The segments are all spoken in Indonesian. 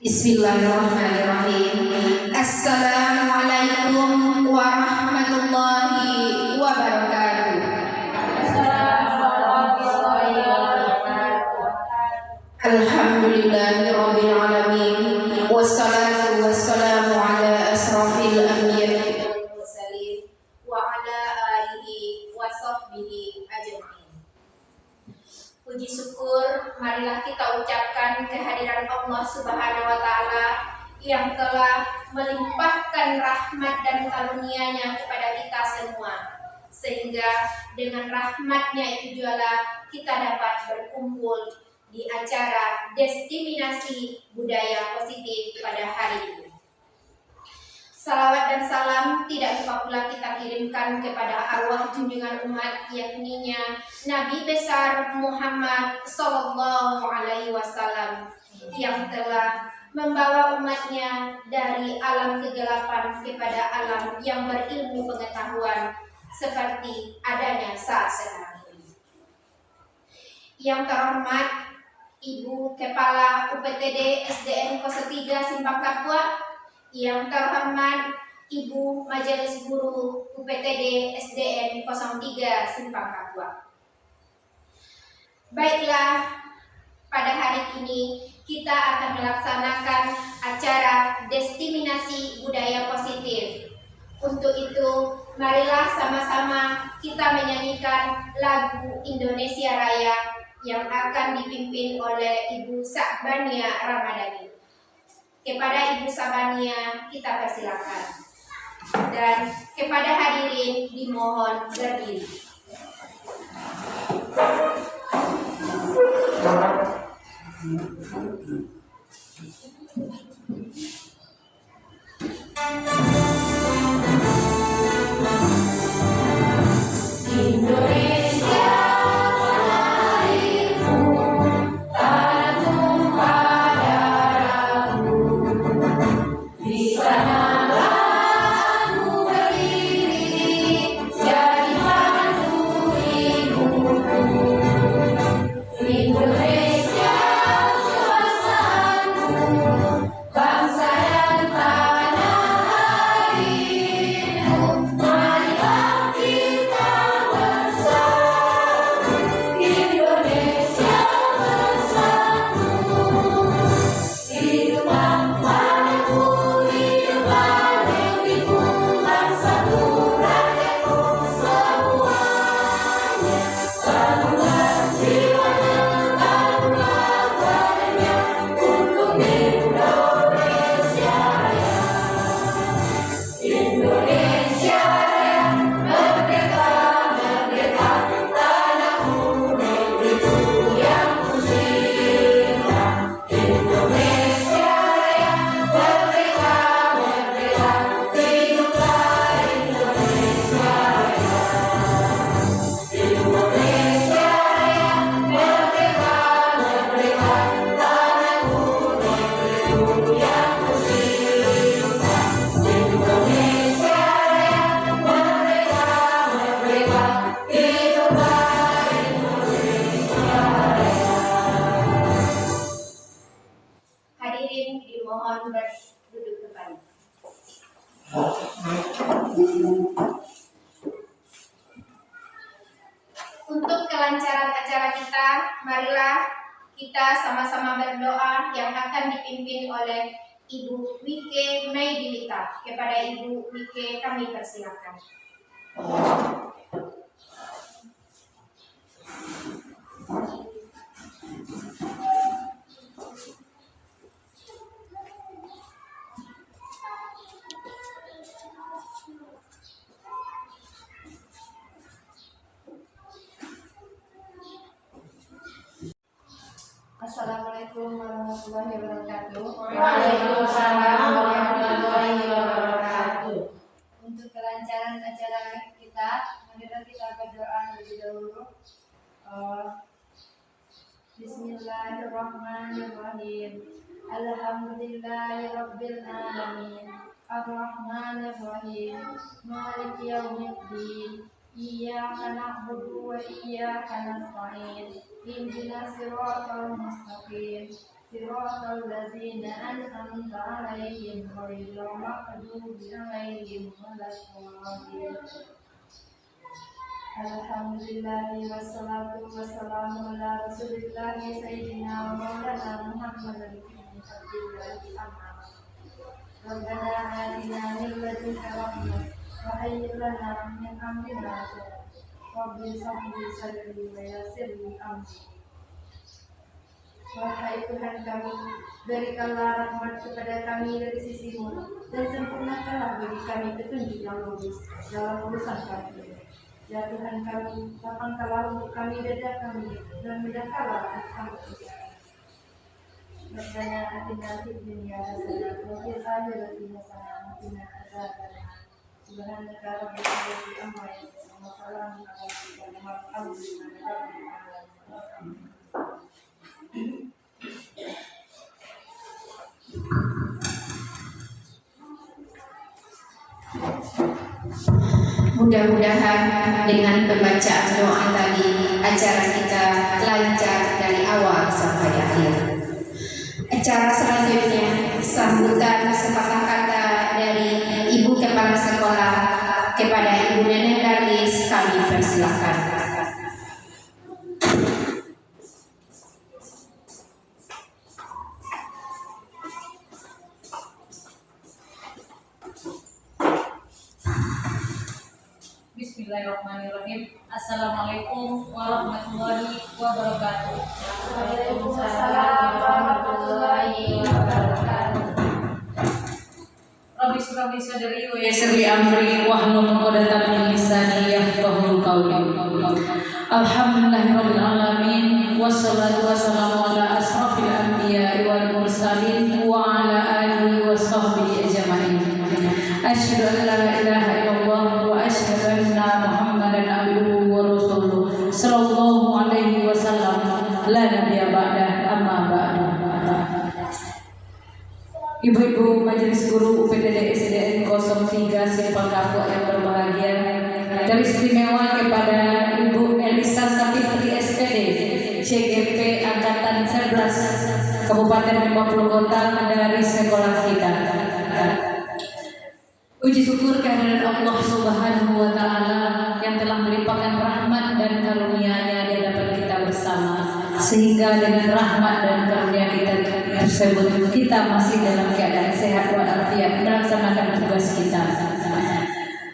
Bismillahirrahmanirrahim. Assalamualaikum warahmatullahi wabarakatuh. Alhamdulillahirabbil alamin. Wassalatu wassalamu ala asrafil anbiya'i wal mursalin wa ala alihi wa sahbihi ajma'in. Puji syukur marilah kita ucapkan kehadiran Allah Subhanahu wa taala yang telah melimpahkan rahmat dan karunia-Nya kepada kita semua, sehingga dengan rahmat-Nya itu jualah kita dapat berkumpul di acara Destinasi Budaya Positif pada hari ini. Salawat dan salam tidak lupa pula kita kirimkan kepada arwah junjungan umat, yakninya Nabi besar Muhammad Sallallahu Alaihi Wasallam, yang telah membawa umatnya dari alam kegelapan kepada alam yang berilmu pengetahuan seperti adanya saat sekarang ini. Yang terhormat Ibu Kepala UPTD SDN 03 Simpang Kapua, yang terhormat Ibu Majelis Guru UPTD SDN 03 Simpang Kapua. Baiklah, pada hari ini kita akan melaksanakan acara Destinasi Budaya Positif. Untuk itu, marilah sama-sama kita menyanyikan lagu Indonesia Raya yang akan dipimpin oleh Ibu Sa'bania Ramadhani. Kepada Ibu Sabania kita persilakan, dan kepada hadirin dimohon berdiri. Untuk kelancaran acara kita, marilah kita sama-sama berdoa yang akan dipimpin oleh Ibu Wike Maidilita. Kepada Ibu Wike kami persilakan. Assalamualaikum warahmatullahi wabarakatuh. Waalaikumsalam warahmatullahi wabarakatuh. Untuk kelancaran acara kita, marilah kita berdoa terlebih dahulu. Bismillahirrahmanirrahim. Alhamdulillahirabbil alamin. Arrahmanirrahim. Maliki yaumiddin. Iyyaka na'budu wa iyyaka nasta'in. Ihdinas siratal mustaqim. صراط الذين أنعمت عليهم غير المغضوب عليهم ولا الضالين. Alhamdulillah wassalatu wassalamu ala rasulillah sayyidina wa maulana Muhammadin bin Abdillah amma Rabbana atina min ladunka rahmah wa hayyi lana min amrina rashada Rabbi sahli sadri wa yassir li amri. Wahai Tuhan kami, berikanlah rahmat kepada kami dari sisi-Mu dan sempurnakanlah bagi kami petunjuk yang lurus dalam urusan kami. Ya Tuhan kami, lapangkanlah untuk kami dada kami dan mudahkanlah hati kami. Rabbana atina fid dunya hasanah wa fil akhirati hasanah wa qina adzabannar. Subhanaka rabbil izzati amma yasifun wa salamun alal mursalin walhamdulillahi rabbil alamin. Mudah-mudahan dengan pembacaan doa tadi acara kita lancar dari awal sampai akhir. Acara selanjutnya sambutan sepatah kata dari Ibu Kepala Sekolah kepada Ibu Neneng Darlis, kami persilakan. Bismillahirrahmanirrahim. Assalamualaikum warahmatullahi wabarakatuh. Waalaikumsalam warahmatullahi wabarakatuh. Rabbi shrah li sadri wa yassir li amri wahlul 'uqdatam min lisani yafqahu qawli. Alhamdulillahirabbil alamin wassalatu wassalamu ala asrofil anbiya'i wal mursalin wa ala alihi washabbihi ajmain. Asyhadu an la ilaha illallah wa asyhadu anna Muhammadan abduhu wa rasuluh sallallahu alaihi wasallam la nabiyya ba'da amma ba'du. Ibu-ibu Majelis Guru UPTD SDN 03 Simpang Kapuk yang berbahagia, dari istimewa kepada Ibu Elisa Sapitri SPD CGP Angkatan 11 Kabupaten 50 Kota dari sekolah kita. Puji syukur kehadiran Allah Subhanahu wa Ta'ala yang telah melimpahkan rahmat dan karunia-Nya di hadapan kita bersama, sehingga dengan rahmat dan karunia kita tersebut kita masih dalam keadaan sehat walafiat melaksanakan tugas kita.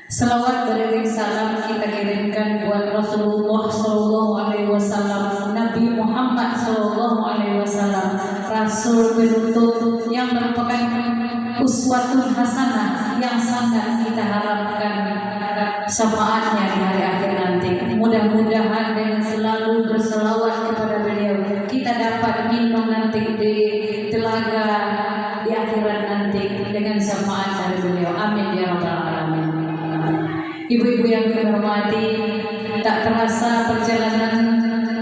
Selawat beriring salam kita kirimkan buat Rasulullah Sallallahu Alaihi Wasallam, Nabi Muhammad Sallallahu Alaihi Wasallam, Rasul penuntut yang merupakan uswatun hasanah yang sangat kita harapkan syafaatnya di hari akhir nanti. Mudah-mudahan dengan selalu berselawat kepada beliau kita dapat minum nanti di telaga di akhirat nanti dengan syafaat dari beliau. Amin ya rabbal alamin. Ibu-ibu yang kami hormati, tak terasa perjalanan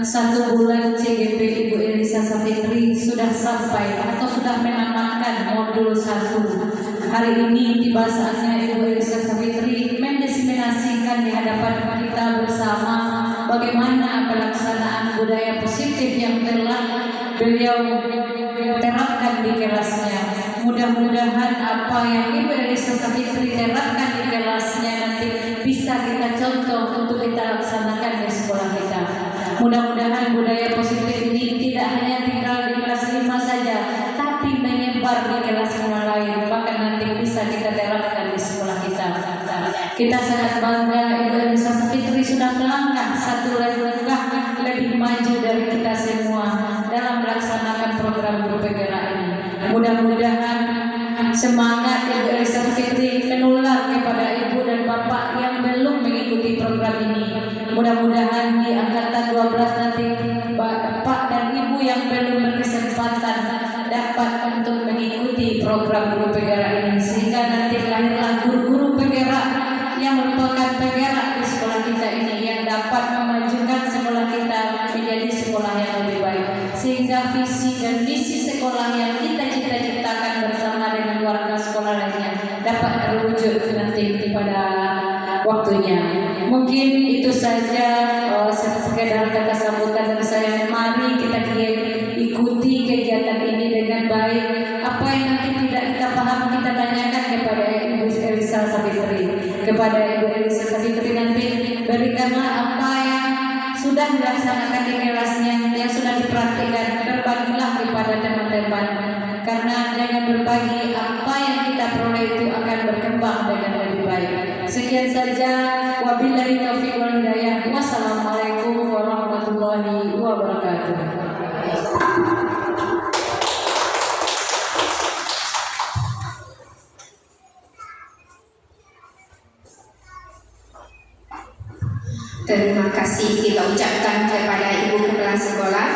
1 bulan CGP Ibu Elisa Sapitri sudah sampai atau sudah menamatkan modul 1. Hari ini tiba saatnya Ibu Elisa Sapitri mendiseminasikan di hadapan kita bersama bagaimana pelaksanaan budaya positif yang telah beliau terapkan di kelasnya. Mudah-mudahan apa yang Ibu Elisa Sapitri terapkan di kelasnya nanti bisa kita contoh untuk kita laksanakan di sekolah kita. Mudah-mudahan budaya positif ini tidak hanya tinggal di kelas 5 saja, tapi menyebar di kelas yang lain, bahkan nanti bisa kita terapkan di sekolah kita. Kita sangat bangga Ibu Elisa Sapitri sudah melangkah 1 langkah lebih maju dari kita semua dalam melaksanakan program guru penggerak ini. Mudah-mudahan semangat Ibu Elisa Sapitri menular kepada ibu dan bapak yang belum mengikuti program ini. Mudah-mudahan di angkatan 12 nanti bapak dan ibu yang belum berkesempatan dapat untuk mengikuti program guru penggerak ini, sehingga nanti lahirlah guru-guru penggerak yang merupakan penggerak di sekolah kita ini, yang dapat memajukan sekolah kita menjadi sekolah yang lebih baik, sehingga visi dan misi sekolah yang kita cita-citakan bersama dengan warga sekolah lainnya dapat terwujud nanti pada waktunya. Mungkin itu saja sekedar kata sambutan dari saya. Mari kita ikuti kegiatan ini dengan baik. Apa yang nanti tidak kita paham kita tanyakan kepada Ibu Elisa Savitri. Kepada Ibu Elisa Savitri nanti berikanlah apa yang sudah dilaksanakan di kelasnya, yang sudah diperhatikan, berbagilah kepada teman-teman. Karena dengan berbagi apa yang kita peroleh itu akan berkembang dengan lebih baik. Sekian saja, wabillahi taufiq wal hidayah. Wassalamualaikum warahmatullahi wabarakatuh. Terima kasih kita ucapkan kepada Ibu Kepala Sekolah.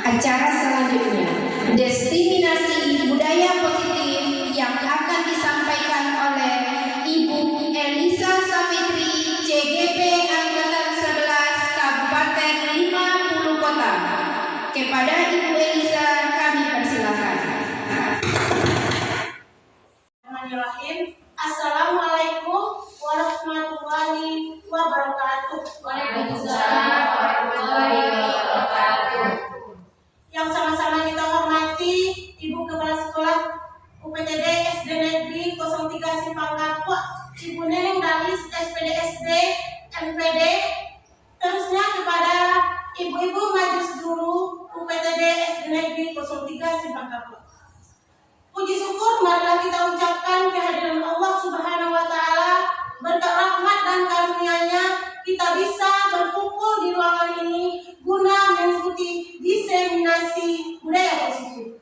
Acara selanjutnya, destinasi budaya positif yang akan disampaikan oleh Ibu Elisa Savitri, CGP Angkatan 11 Kabupaten 50 Kota. Kepada Ibu Elisa kami persilakan. Bismillahirrahmanirrahim. Assalamualaikum warahmatullahi wabarakatuh. Waalaikumsalam warahmatullahi wabarakatuh. Yang sama-sama kita hormati Ibu Kepala Sekolah UPTD SD Negeri 03 Simpang Kapuk, Ibu Neneng Dalis SPD SD MPD. Terusnya kepada Ibu-ibu Majelis Guru UPTD SD Negeri 03 Simpang Kapuk. Puji syukur marilah kita ucapkan kehadiran Allah Subhanahu wa taala. Berkat rahmat dan karunia-Nya kita bisa berkumpul di ruangan ini guna mengikuti diseminasi budaya positif.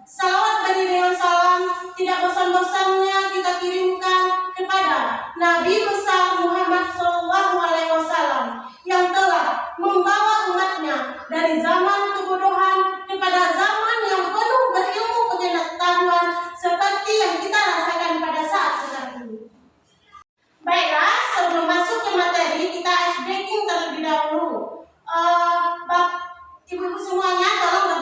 Salawat bagi dengan salam tidak bosan-bosannya kita kirimkan kepada Nabi besar Muhammad SAW yang telah membawa umatnya dari zaman kebodohan kepada zaman yang penuh berilmu pengetahuan seperti yang kita rasakan pada saat sekarang ini. Baiklah, sebelum masuk ke materi kita ice breaking terlebih dahulu. Ibu-ibu semuanya tolong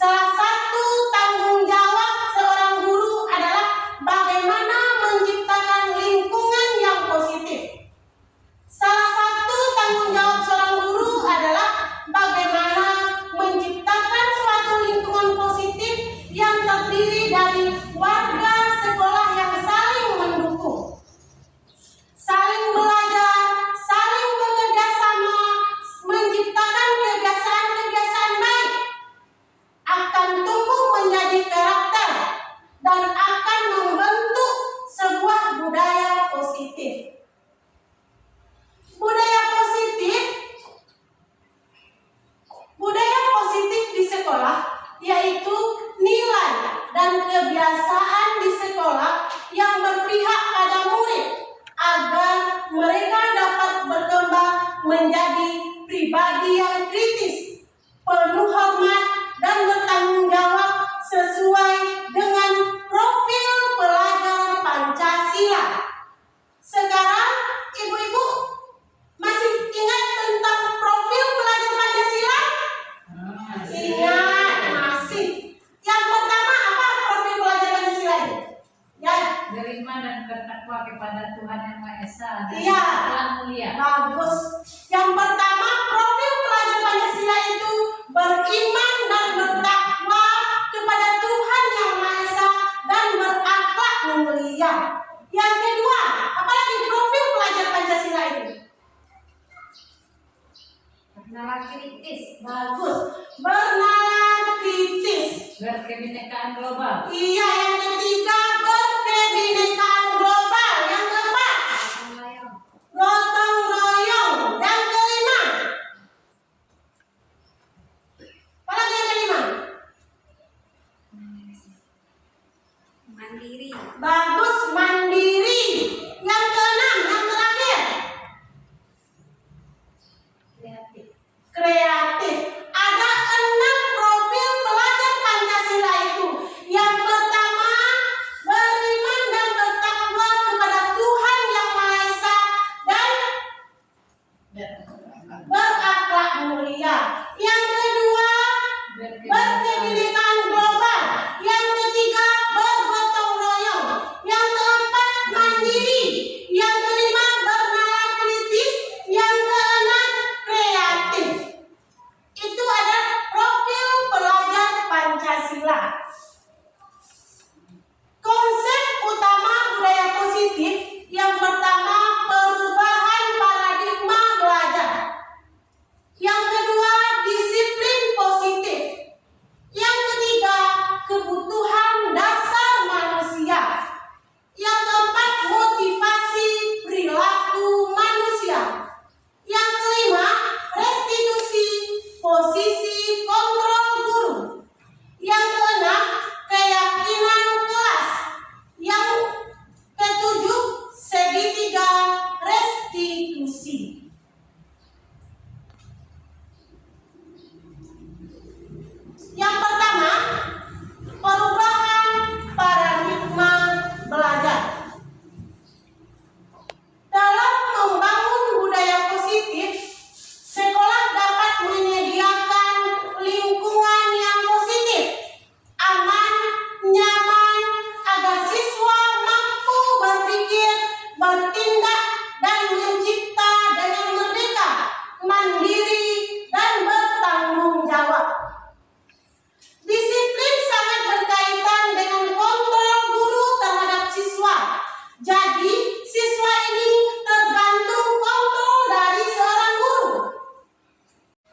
salah satu tanggung jawab seorang guru adalah bagaimana menciptakan lingkungan yang positif. Salah satu tanggung jawab seorang guru adalah bagaimana menciptakan suatu lingkungan positif yang terdiri dari warga sekolah yang saling mendukung, saling belajar, saling bekerja sama, menciptakan kebiasaan-kebiasaan baik, akan tumbuh menjadi karakter dan akan membentuk sebuah budaya positif. Budaya positif di sekolah yaitu nilai dan kebiasaan di sekolah yang berpihak pada murid agar mereka dapat berkembang menjadi pribadi yang kritis, penuh hormat dan bertanggung jawab sesuai dengan profil pelajar Pancasila. Sekarang ibu-ibu masih ingat tentang profil pelajar Pancasila? Ingat, masih. Yang pertama apa profil pelajar Pancasila itu? Ya, Beriman dan bertakwa kepada Tuhan Yang Maha Esa dan Iya. Tuhan mulia. bagus. Yang pertama profil pelajar Pancasila itu beriman dan bertakwa kepada Tuhan Yang Maha Esa dan berakhlak mulia. Yang kedua, apalagi profil pelajar Pancasila itu? Nalar kritis. Bagus. Bernalar kritis. Berkebinekaan global. Iya, yang ketiga berkebinekaan global. Yang keempat gotong royong. Yang kelima apalagi yang kelima? Mandiri. Bagus, mandiri. Yang keenam, yang terakhir Kreatif. kreatif. Ada 6 profil pelajar Pancasila itu. Yang pertama, beriman dan bertakwa kepada Tuhan Yang Maha Esa dan berakhlak mulia. Yang kedua, berkebinekaan global. Yang ketiga, bergotong royong. Yang keempat, mandiri. Yang kelima, bernalar kritis. Yang keenam, kreatif. Itu ada profil pelajar Pancasila. Konsep utama budaya positif yang pertama, perubahan paradigma belajar. Yang kedua, disiplin positif. Yang ketiga, kebutuhan dasar manusia. Yang keempat, motivasi perilaku manusia. Yang kelima, restitusi posisi kontrol guru. Yang keenam, keyakinan kelas. Yang ketujuh, segitiga restitusi. Yang pertama, perubahan paradigma belajar. Dalam membangun budaya positif, sekolah dapat menyediakan lingkungan yang positif, aman, nyaman, agar siswa mampu berpikir, bertindak, dan mencipta dengan merdeka, mandiri, dan bertanggung jawab. Disiplin sangat berkaitan dengan kontrol guru terhadap siswa. Jadi, siswa ini tergantung kontrol dari seorang guru.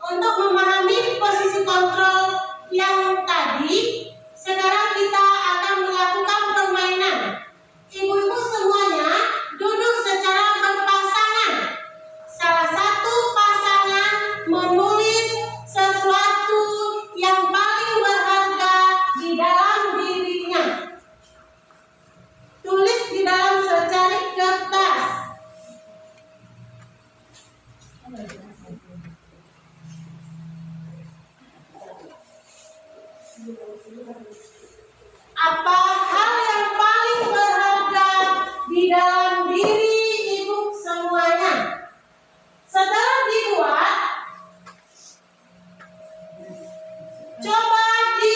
Untuk memahami posisi kontrol yang tadi, sekarang kita akan melakukan permainan. Ibu-ibu semuanya duduk secara berpasangan. Salah satu pasangan menulis sesuatu yang paling berharga di dalam dirinya. Tulis di dalam secari kertas. Apa hal yang paling berharga di dalam diri ibu semuanya? Setelah dibuat, coba di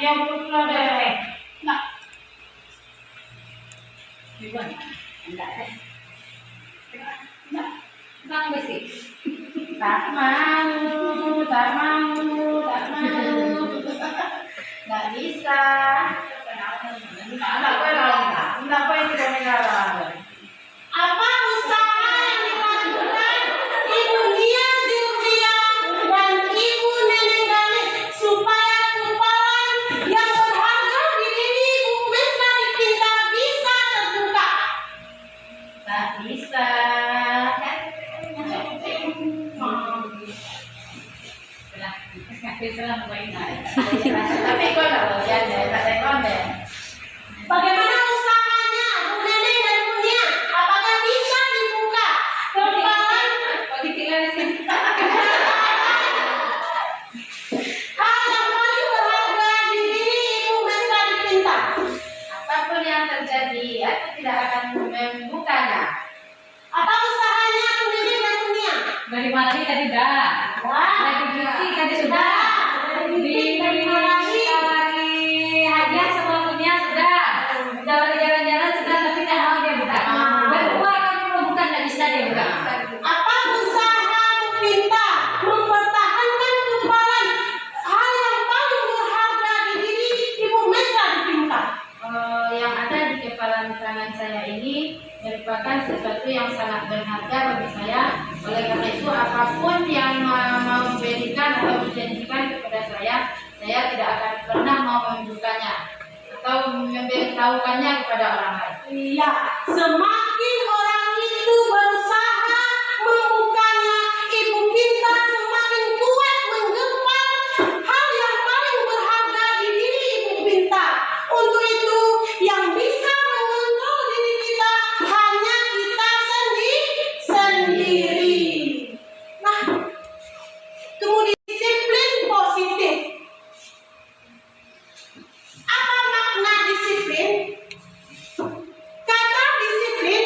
Yang pula deh. Nak. Gimana? Enggak deh. Nak. Nang mesti. Tak mau, tak mau, tak mau. Nggak bisa. Kenapa yang tidak mengarah? Apa usaha yang dilakukan Ibu Nia Zilvia dan Ibu Neneng Galis supaya kempalan yang berharga di diri Ibu Mesra Dipinta bisa terbuka? Tak bisa. Tapi kok nggak hujan deh, tak tekon deh. Bagaimana usahanya Bu Neneng dan Bu Nia? Apakah bisa dibuka kempalan hal yang paling berharga di diri Ibu Mesra Dipinta? Apapun yang terjadi, aku tidak akan membukanya. Apa usahanya Bu Neneng dan Bu Nia? Bagaimana tadi dah? Wah, Lagi beauty tadi sudah. Dikasih hadiah sama punya sudah. Udah lagi jalan-jalan sudah tapi tak mau dia buka. Berdua kamu mau buka nggak bisa dia buka. apa usaha Bu Pinta mempertahankan kempalan hal yang paling berharga di diri Ibu Mesra Dipinta? Yang ada di kepala tangan saya ini merupakan sesuatu yang sangat berharga bagi saya. Oleh karena itu, apapun yang mau diberikan atau dijanjikan kepada saya tidak akan pernah mau membukanya atau memberitahukannya kepada orang lain. Iya, semakin orang itu berusaha membukanya, Ibu Pinta semakin kuat menggempal hal yang paling berharga di diri Ibu Pinta. Untuk itu, yang bisa mengontrol diri kita hanya kita sendiri. Nah, kemudian disiplin positif. Apa makna disiplin? Kata disiplin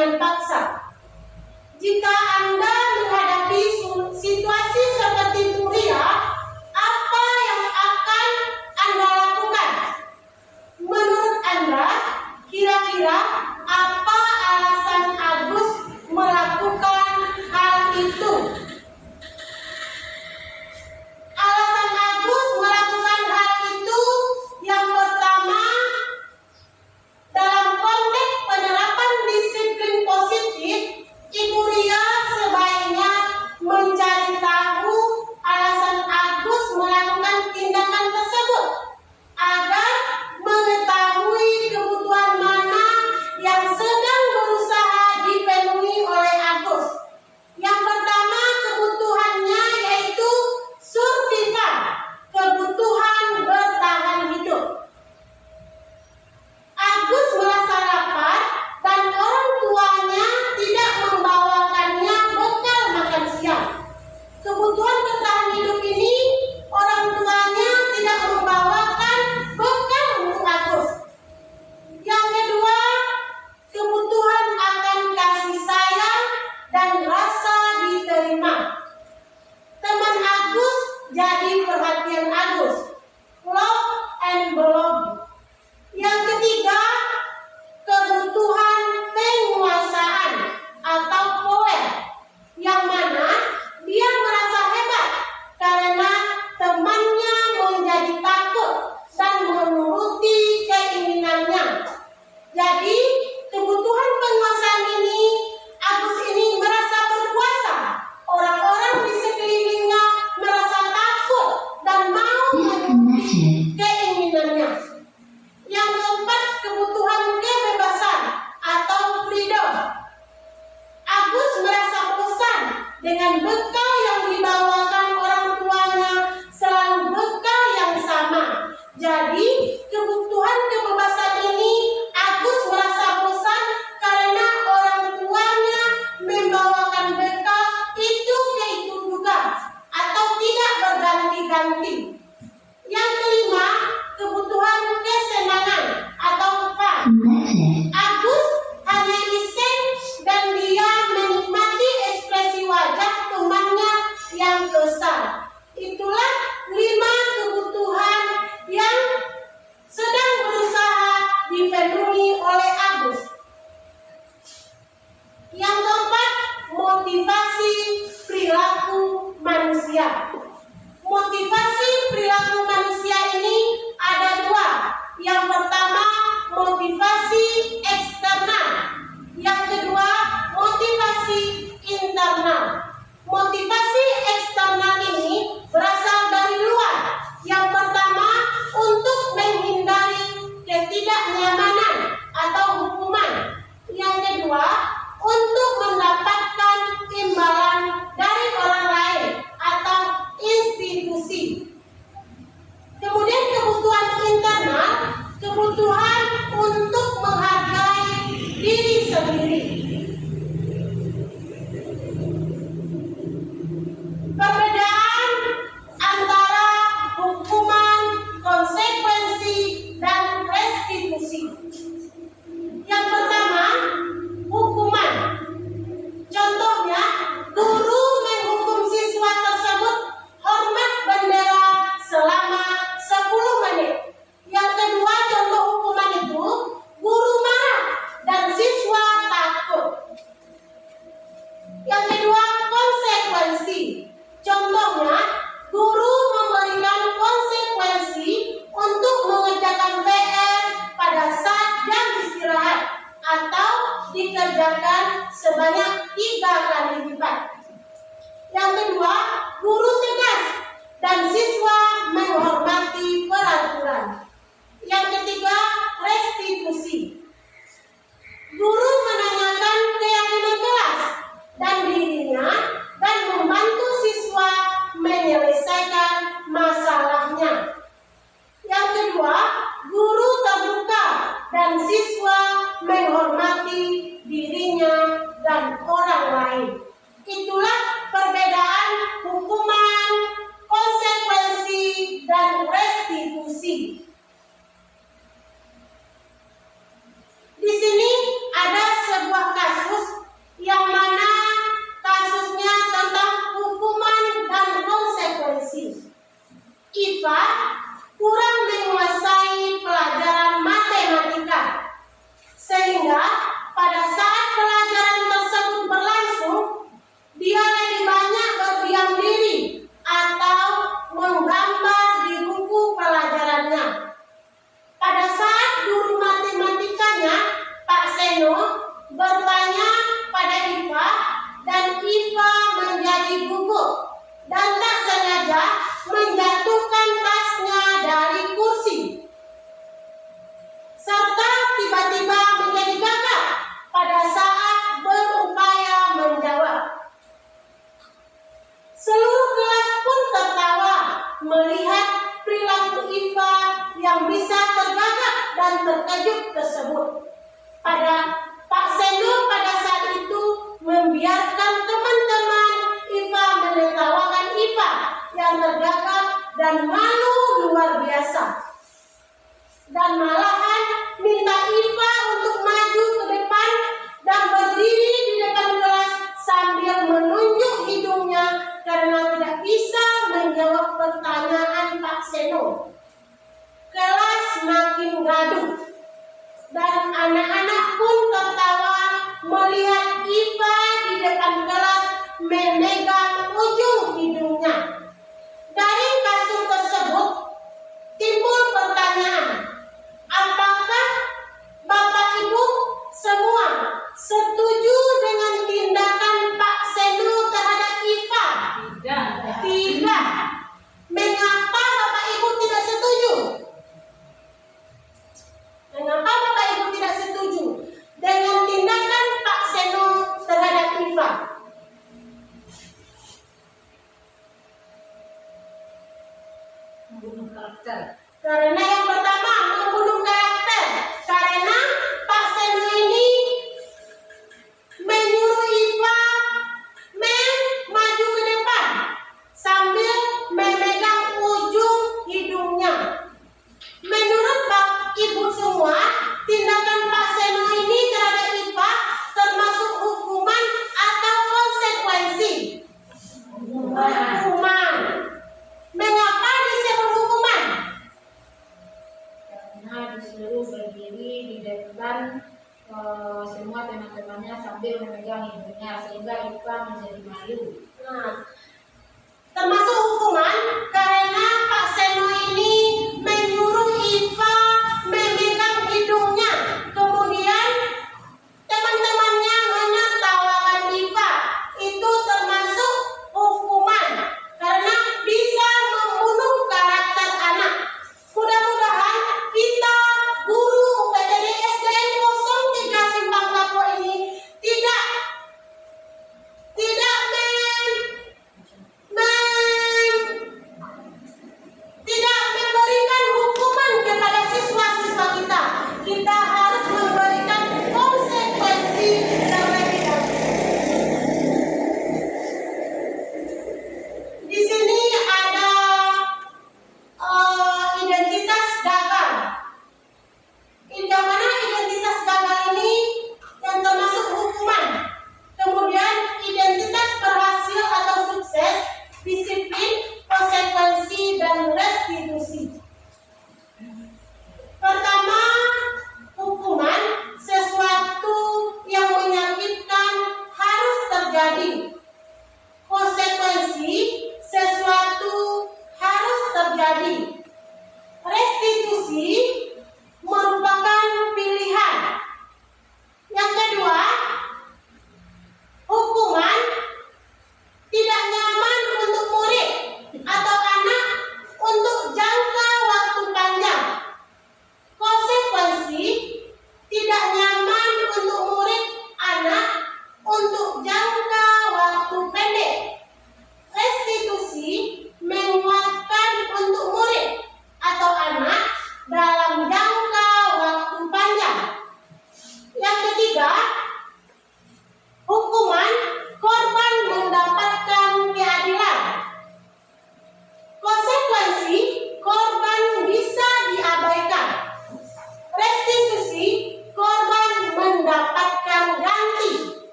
dengan paksa. Jika Anda menghadapi situasi seperti Muria, apa yang akan Anda lakukan? Menurut Anda, kira-kira apa alasan Agus melakukan hal itu? Alasan Agus melakukan hal itu yang pertama, dalam konteks penerapan disiplin positif, Ibu Ria sebaiknya mencari tahu alasan Agus melakukan tindakan tersebut agar mengetahui kebutuhan mana yang sedang berusaha dipenuhi oleh Agus. Yang pertama, kebutuhannya yaitu survival, kebutuhan bertahan hidup. Agus merasa lapar dan orang tuanya tidak membawakannya bekal makan siang. Kebutuhan bertahan hidup ini, orang tuanya tidak membawakan bekal untuk Agus. Yang kedua, kebutuhan akan kasih sayang dan rasa diterima. Teman Agus jadi perhatian Agus. Love and belonging. Yang ketiga, kebutuhan penguasaan atau power, yang mana dia merasa hebat karena temannya menjadi takut dan menuruti keinginannya. Jadi, kebutuhan penguasaan ini, Agus ini merasa berkuasa. Orang-orang di sekelilingnya merasa takut dan mau menuruti keinginannya. Yang keempat, kebutuhan kebebasan atau freedom. Agus merasa bosan dengan bekal yang dibawakan orang tuanya, selalu bekal yang sama. Jadi, kebutuhan kebebasan ini, Agus merasa bosan karena orang tuanya membawakan bekal itu juga atau tidak berganti-ganti. Yang kelima, kebutuhan kesenangan atau fun. Agus hanya iseng dan dia menikmati ekspresi wajah temannya yang kesal. Itulah 5 kebutuhan yang sedang berusaha dipenuhi oleh Agus. Yang keempat, motivasi perilaku manusia. Motivasi perilaku manusia ini ada 2. Yang pertama, motivasi eksternal. Yang kedua, motivasi internal. Motivasi eksternal ini berasal dari luar. Yang pertama, untuk menghindari ketidaknyamanan atau hukuman. Yang kedua, untuk mendapatkan imbalan dari orang lain atau institusi. Kemudian kebutuhan internal, kebutuhan untuk menghargai diri sendiri. Perbedaan antara hukuman, konsekuensi, dan restitusi. Yang pertama, hukuman. Contohnya, guru menghukum siswa tersebut hormat bendera selama 10 menit. Yang kedua, contoh hukuman itu, guru marah dan siswa takut. Yang kedua, konsekuensi. Contohnya, guru memberikan konsekuensi untuk mengerjakan PR pada saat jam istirahat atau dikerjakan sebanyak 3 kali lipat. Yang kedua, guru tegas dan siswa menghormati peraturan. Yang ketiga, restitusi. Guru menanyakan keyakinan kelas dan dirinya dan membantu siswa menyelesaikan masalahnya. Yang kedua, guru terbuka dan siswa menghormati dirinya dan orang lain. Itulah perbedaan hukuman, konsekuensi, dan restitusi. Di sini ada sebuah dan tak sengaja menjatuhkan tasnya dari kursi, serta tiba-tiba menjadi gagap pada saat berupaya menjawab. Seluruh kelas pun tertawa melihat perilaku Iva yang bisa tergagap dan terkejut tersebut. Pak Seno pada saat itu membiarkan teman-teman Iva menertawakan Iva yang tergagap dan malu luar biasa, dan malahan minta Iva untuk maju ke depan dan berdiri di depan kelas sambil menunjuk hidungnya karena tidak bisa menjawab pertanyaan Pak Seno. Kelas makin gaduh dan anak-anak pun tertawa melihat Iva di depan kelas memegang ujung hidungnya. Dari kasus tersebut timbul pertanyaan, apakah Bapak Ibu semua setuju dengan tindakan Pak Seno terhadap Iva? Tidak. Mengapa Bapak Ibu tidak setuju? Mengapa Bapak Ibu tidak setuju dengan tindakan Pak Seno terhadap Iva? Membunuh karakter. Karena yang pertama membunuh karakter. Karena Pak Seno ini menyuruh Iva maju ke depan sambil memegang ujung hidungnya. Menurut Bapak Ibu semua, tindakan Pak Seno ini terhadap Iva termasuk hukuman atau konsekuensi? Hukuman. Mengapa disebut hukuman? Karena disuruh berdiri di depan semua teman-temannya sambil memegang hidungnya sehingga Iva menjadi malu. Nah, termasuk hukuman karena Pak Seno ini menyuruh Iva memegang hidungnya. Kemudian teman-temannya menertawakan Iva. Itu termasuk hukuman karena bisa membunuh karakter anak. Mudah-mudahan kita guru UPTD SDN 03 Simpang Kapok ini tidak memberikan hukuman kepada siswa-siswa kita. Kita harus memberikan konsekuensi terlebih dahulu. Di sini ada identitas gagal. Yang mana identitas gagal ini yang termasuk hukuman. Kemudian identitas berhasil atau sukses, disiplin, konsekuensi, dan restitusi. Pertama, hukuman, sesuatu yang menyakitkan harus terjadi. Konsekuensi, sesuatu harus terjadi. Restitusi merupakan pilihan. Yang kedua, hukuman tidak nyaman untuk murid atau anak untuk jangka waktu panjang. Konsekuensi tidak nyaman untuk murid anak untuk jangka waktu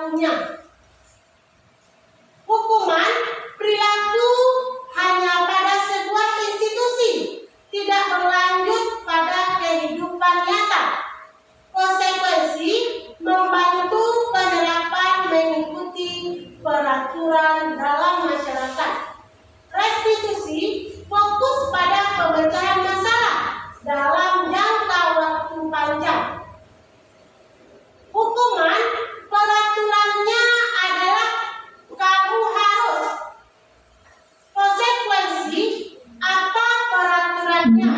perilakunya. Hukuman perilaku hanya pada sebuah institusi, tidak berlanjut pada kehidupan nyata. Konsekuensi membantu penerapan mengikuti peraturan dalam masyarakat. Restitusi fokus pada pemecahan masalah dalam jangka waktu panjang. Hukuman peraturannya adalah kamu harus. Konsekuensi apa peraturannya?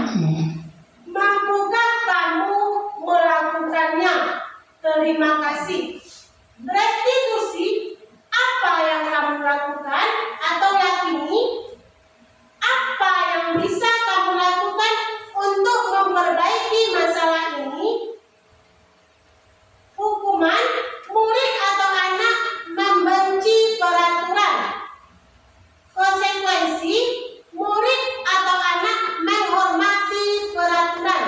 Mampukah kamu melakukannya? Terima kasih. Restitusi apa yang kamu lakukan atau yakini? Apa yang bisa kamu lakukan untuk memperbaiki masalah ini? Hukuman murid atau anak membenci peraturan. Konsekuensi murid atau anak menghormati peraturan.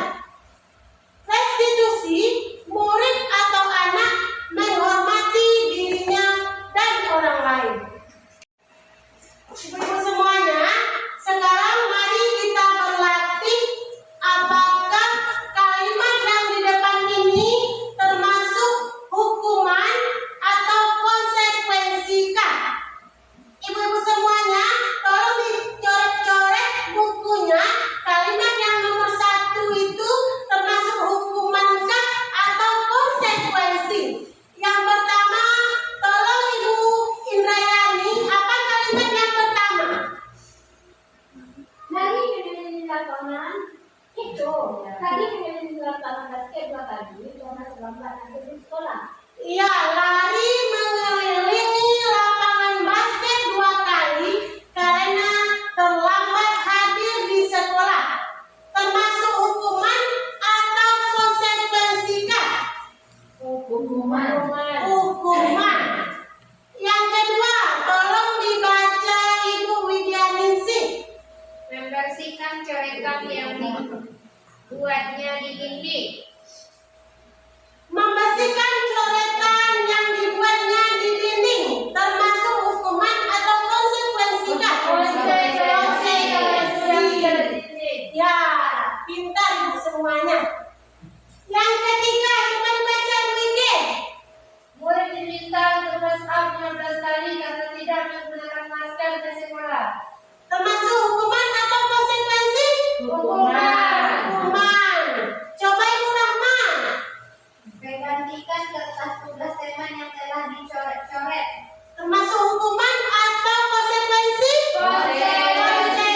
Restitusi murid atau anak menghormati dirinya dan orang lain. Ibu-ibu semuanya, sekarang mari kita berlatih apakah kalimat yang di depan ini termasuk hukuman atau konsekuensikah. Ibu-ibu semuanya, tolong dicoret-coret bukunya. Kalimat yang nomor 1 itu termasuk hukumankah atau konsekuensi? Yang pertama, tolong Ibu Indrayani, apa kalimat yang pertama? Hari ini lapangan itu tadi ini lapangan basket dua kali karena terlambat nanti di sekolah. Iya, lari mengelilingi lapangan basket 2 kali karena terlambat hadir di sekolah. Termasuk hukuman atau konsekuensikah? Hukuman. Hukuman. Yang kedua, tolong dibaca Ibu Widyaningsih. Membersihkan coretan yang dibuatnya di dinding. Membersihkan coretan yang dibuatnya di dinding termasuk hukuman atau konsekuensikah? Konsekuensi. Ya, pintar Ibu semuanya. Yang ketiga, coba dibaca Bu Ike. Murid diminta untuk brush up 15 kali karena tidak menggunakan masker ke sekolah. Termasuk hukuman atau konsekuensi? Hukuman. Hukuman. Coba Ibu Rahman. Menggantikan kertas tugas teman yang telah dicoret-coret. Termasuk hukuman atau konsekuensi? Konsekuensi.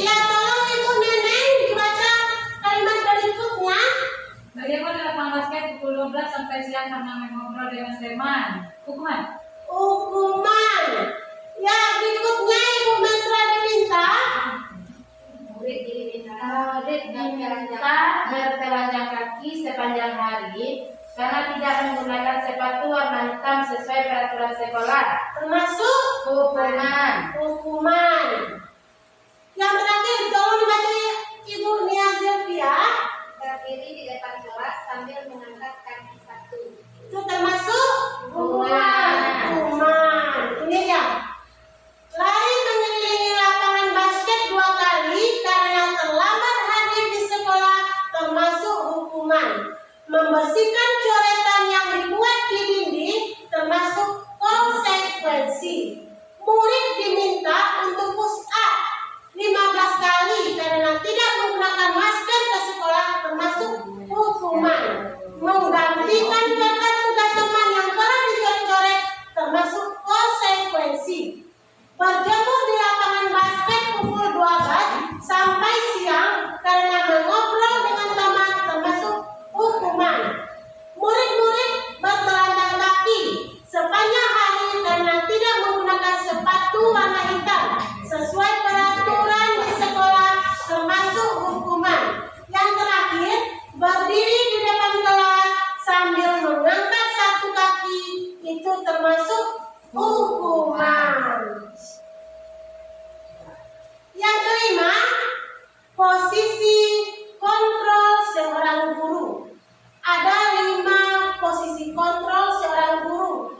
Ya, tolong Ibu Neneng dibaca kalimat berikutnya. Bagaimana lapangan basket pukul 12 sampai siang karena mengobrol dengan teman? Hukuman. Hukuman. Ya, berikutnya Ibu Mesra diminta. Murid diminta bertelanjang kaki sepanjang hari karena tidak menggunakan sepatu warna hitam sesuai peraturan sekolah. Termasuk Hukuman. hukuman. Yang terakhir, tolong dibaca Ibu Nia Zilvia. Berdiri di depan kelas sambil mengangkat kaki satu. Itu termasuk Hukuman. Hukuman. Ini ya. Lari mengelilingi lapangan basket 2 kali karena terlambat hadir di sekolah termasuk hukuman. Membersihkan coretan yang dibuat di dinding termasuk konsekuensi. Murid diminta untuk push up 15 kali karena tidak menggunakan masker ke sekolah termasuk hukuman. Menggantikan kertas tugas teman yang telah dicoret-coret termasuk konsekuensi. Berjemur di lapangan basket pukul 12 sampai siang karena mengobrol dengan teman termasuk hukuman. Murid-murid bertelanjang kaki sepanjang hari karena tidak menggunakan sepatu warna hitam sesuai peraturan di sekolah termasuk hukuman. Yang terakhir, berdiri di depan kelas sambil mengangkat 1 kaki itu termasuk hukuman. Yang kelima, posisi kontrol seorang guru. Ada 5 posisi kontrol seorang guru.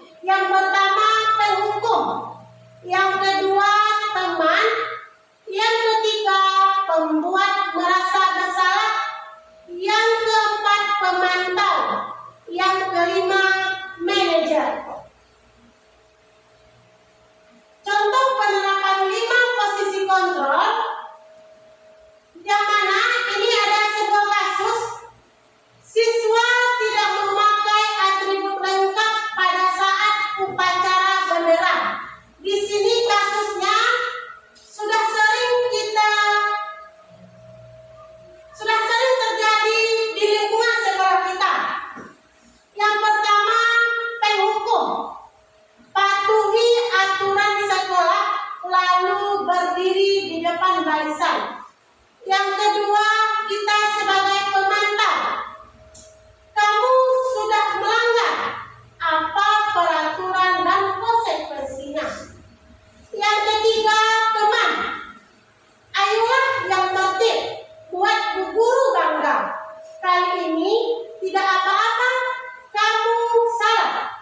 umum. Patuhi aturan sekolah, lalu berdiri di depan barisan. Yang kedua, kita sebagai pemantau. Kamu sudah melanggar apa peraturan dan konsekuensinya. Yang ketiga, teman. Ayolah yang tertib, buat Bu Guru bangga. Kali ini tidak apa-apa, kamu salah.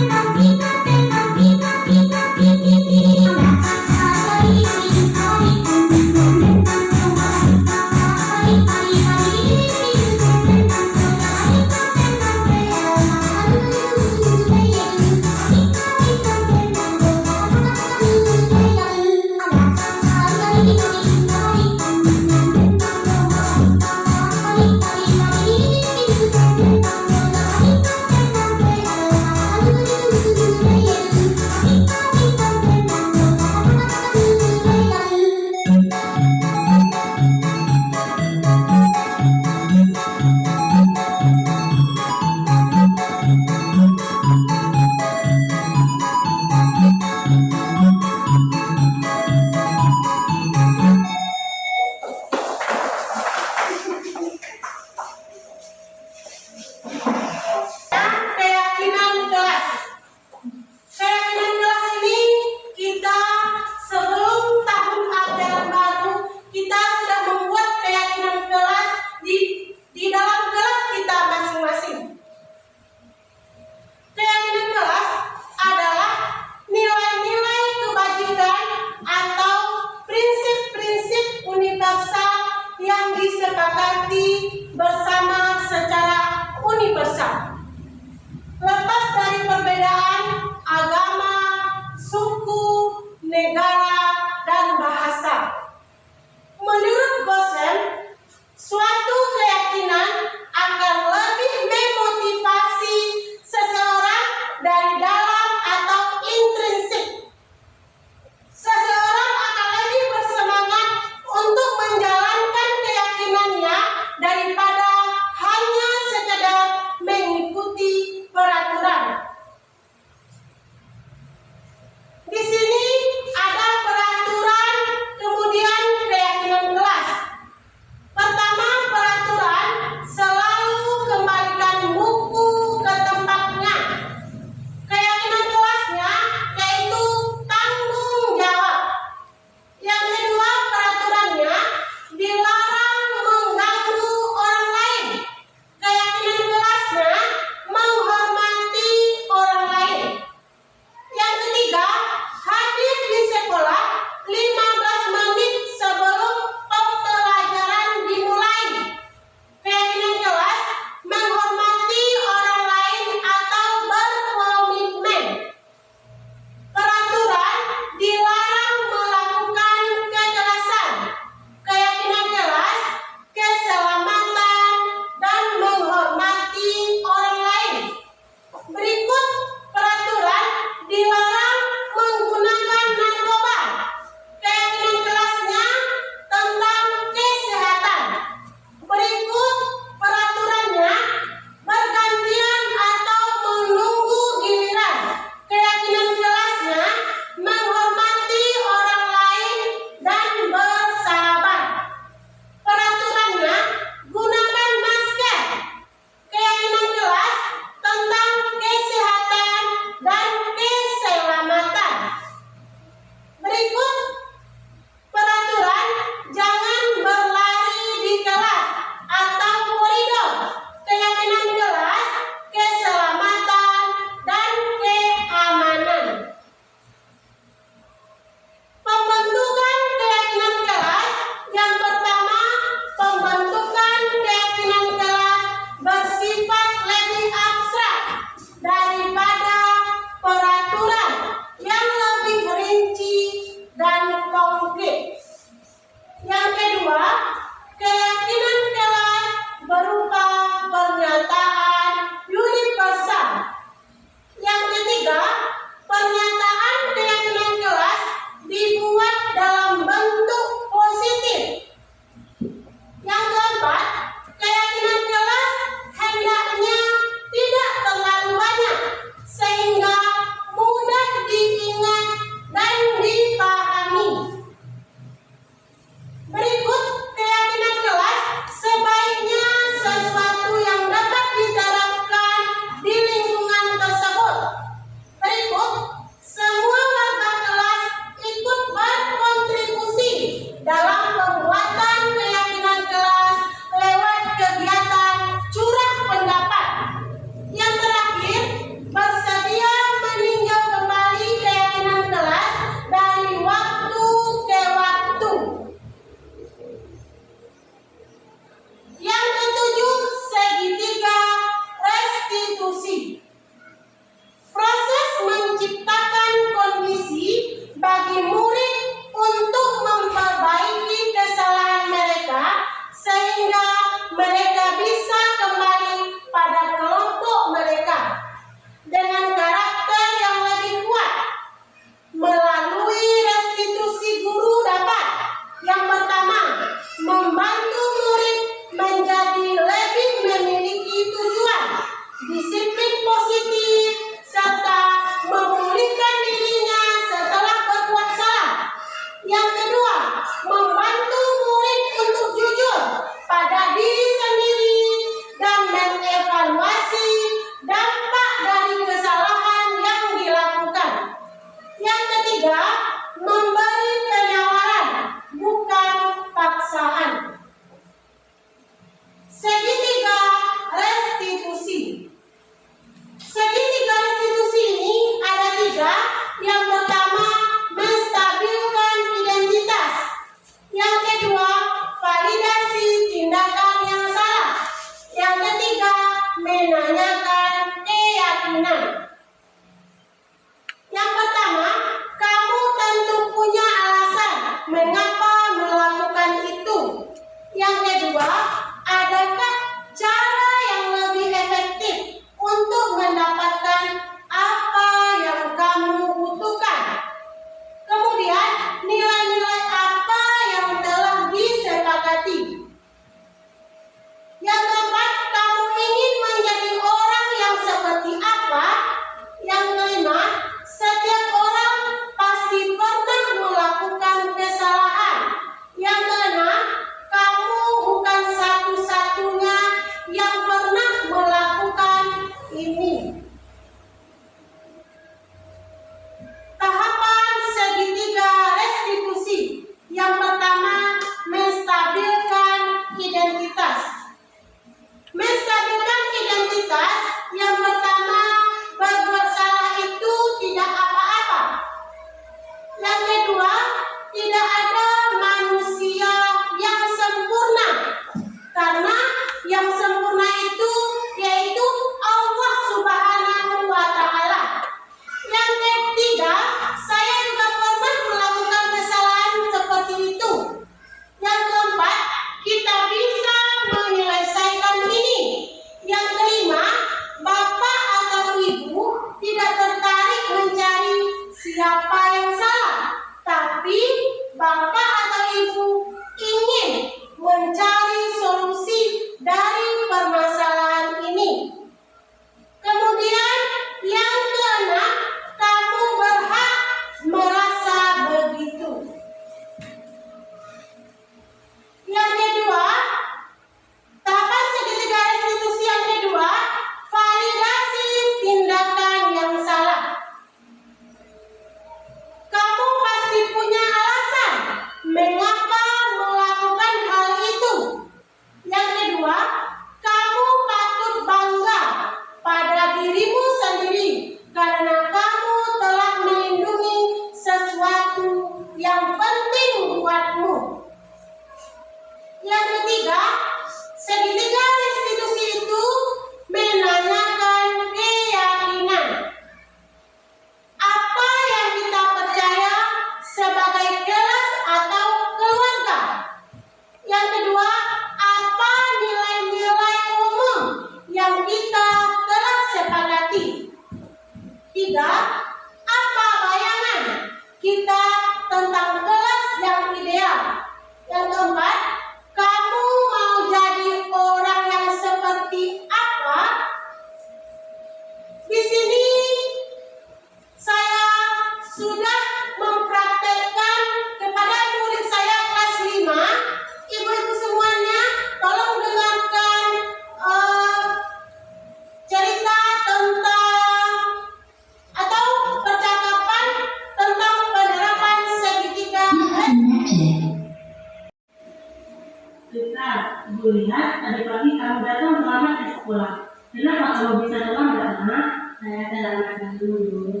sekolah. Kenapa kamu bisa terlambat, Nak? Saya terlambat dulu.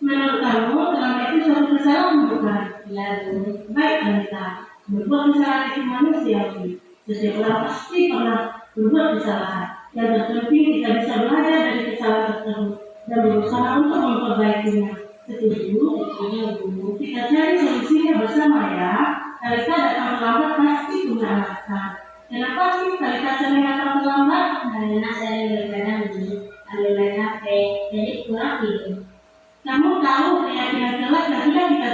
Menurut kamu, terlambat itu suatu kesalahan bukan? Iya, Bu. Baik, Anita. Berbuat kesalahan itu manusiawi. Setiap orang pasti pernah berbuat kesalahan. Yang terpenting kita bisa belajar dari kesalahan tersebut dan berusaha untuk memperbaikinya. Setuju? Setuju, Bu. Kita cari solusinya bersama ya. Kalika datang terlambat pasti punya alasan. Kenapa sih Kalika sering datang terlambat? Karena saya berkadang ambil main HP, jadi kurang tidur. Kamu tahu keyakinan kelas yang sudah kita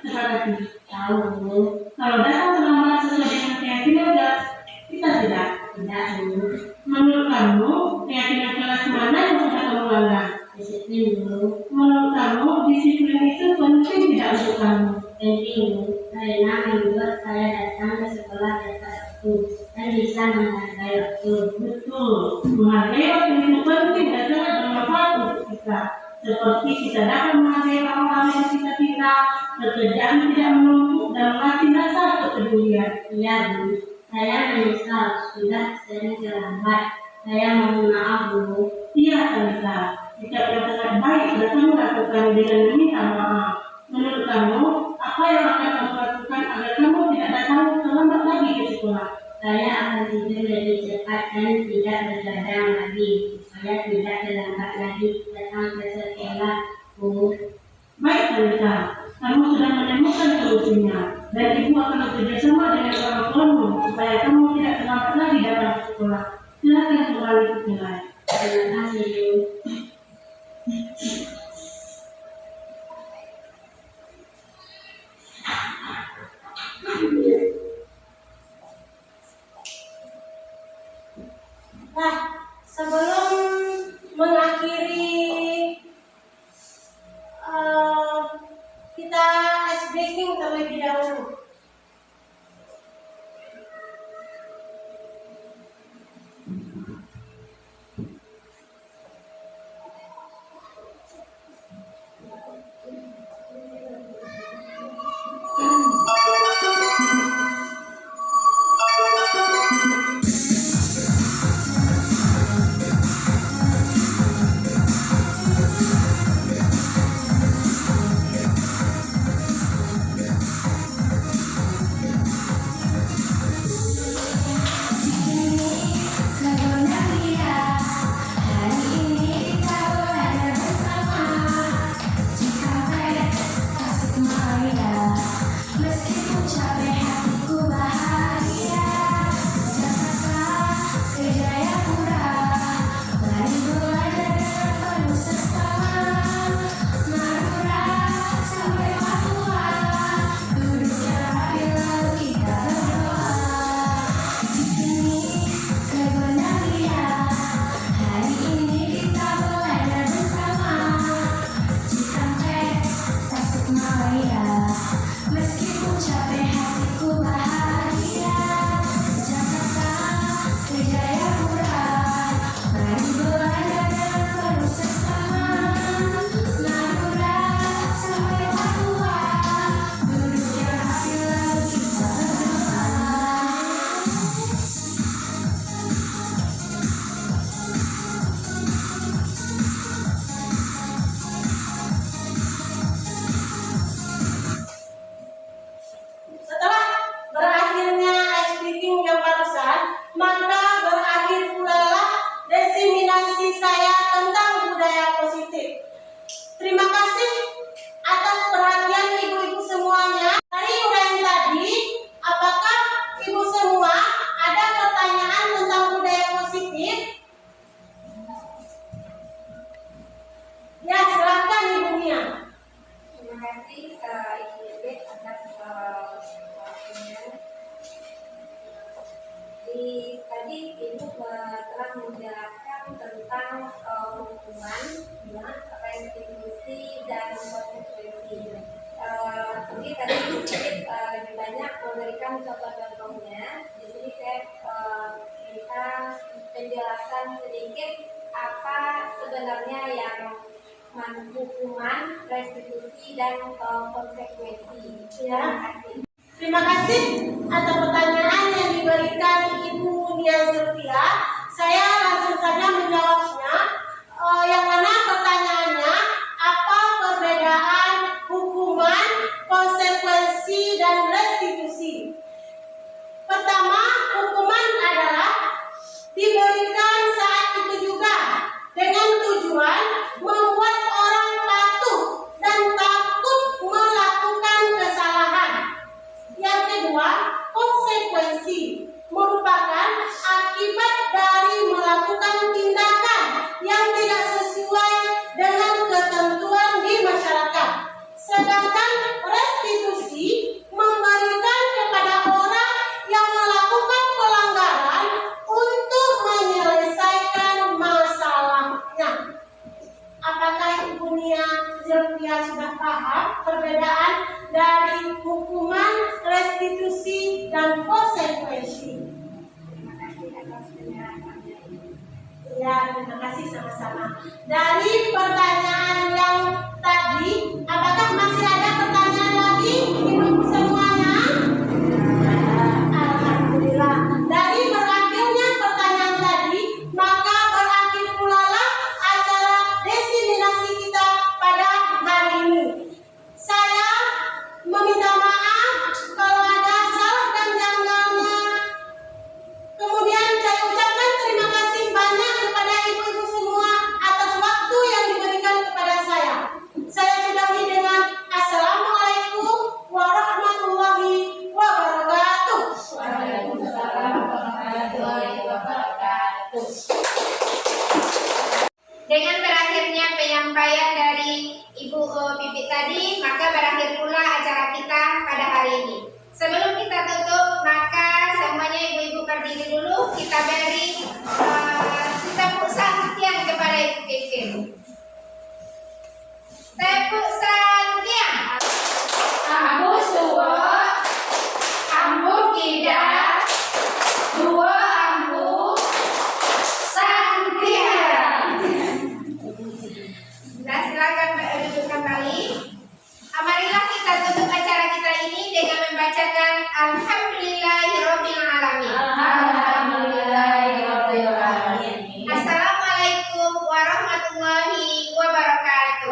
sepakati? Tahu, Bu. Kalau datang terlambat sesuai dengan keyakinan kelas, kita tidak. Tidak, Bu. Menurut kamu, keyakinan kelas mana yang sudah kamu langgar? Disiplin, Bu. Menurut kamu, disiplin itu penting tidak untuk kamu? Penting, Bu. Karena membuat saya datang ke sekolah tepat waktu dan bisa menghargai waktu. Betul. Menghargai waktu itu penting dan sangat bermanfaat untuk kita. Seperti kita dapat menghargai orang-orang yang kita cinta, pekerjaan tidak menumpuk dan melatih rasa kepedulian. Iya, Bu. Saya menyesal sudah sering terlambat. Saya mohon maaf, Bu. Iya, Kalika. Jika yang sangat baik sudah kamu lakukan dengan meminta maaf. Menurut kamu, apa yang akan kamu lakukan agar kamu tidak datang terlambat lagi ke sekolah? Saya akan tidur lebih cepat dan tidak bergadang lagi. Saya tidak terlambat lagi datang ke sekolah, Bu. Baik, Kalika. Kamu sudah menemukan solusinya. Dan Ibu akan bekerjasama dengan orang tuamu supaya kamu tidak terlambat lagi datang ke sekolah. Silakan kembali ke nilai. Terima kasih, Bu. Nah, sebelum mengakhiri kita ice breaking terlebih dahulu. Tadi Ibu telah menjelaskan tentang hukuman, restitusi dan konsekuensi. Jadi tadi sedikit banyak memberikan contoh-contohnya. Di sini saya minta penjelasan sedikit apa sebenarnya yang hukuman, restitusi dan konsekuensi. Ya. Terima kasih atas pertanyaan yang diberikan Ibu Nia Zulfia. Saya perbedaan dari hukuman, restitusi, dan konsekuensi. Terima kasih atas penjelasannya. Ya, terima kasih sama-sama. Dari pertanyaan yang tadi, apakah masih ada pertanyaan lagi, ibu-ibu semuanya? Alhamdulillah. Dari berakhirnya pertanyaan tadi, maka berakhir pula lah acara desiminasi kita pada hari ini. Saya meminta maaf kalau ada salah dan janggalnya. Kemudian saya ucapkan terima kasih banyak kepada ibu-ibu semua atas waktu yang diberikan kepada saya. Saya sudahi dengan Assalamualaikum warahmatullahi wabarakatuh. Waalaikumsalam warahmatullahi wabarakatuh. Dengan berakhirnya penyampaian dari Ibu Pipit tadi, maka berakhir pula acara kita pada hari ini. Sebelum kita tutup, maka semuanya ibu-ibu berdiri dulu. Kita beri tepuk santian kepada Ibu Pipit. Tepuk santian. Ambu suwo, ambu tidak, duo ambu, santian. Nah, silakan duduk kembali. Marilah kita tutup acara kita ini dengan membacakan Alhamdulillahirabbil alamin. Alhamdulillahirabbil alamin. Assalamualaikum warahmatullahi wabarakatuh.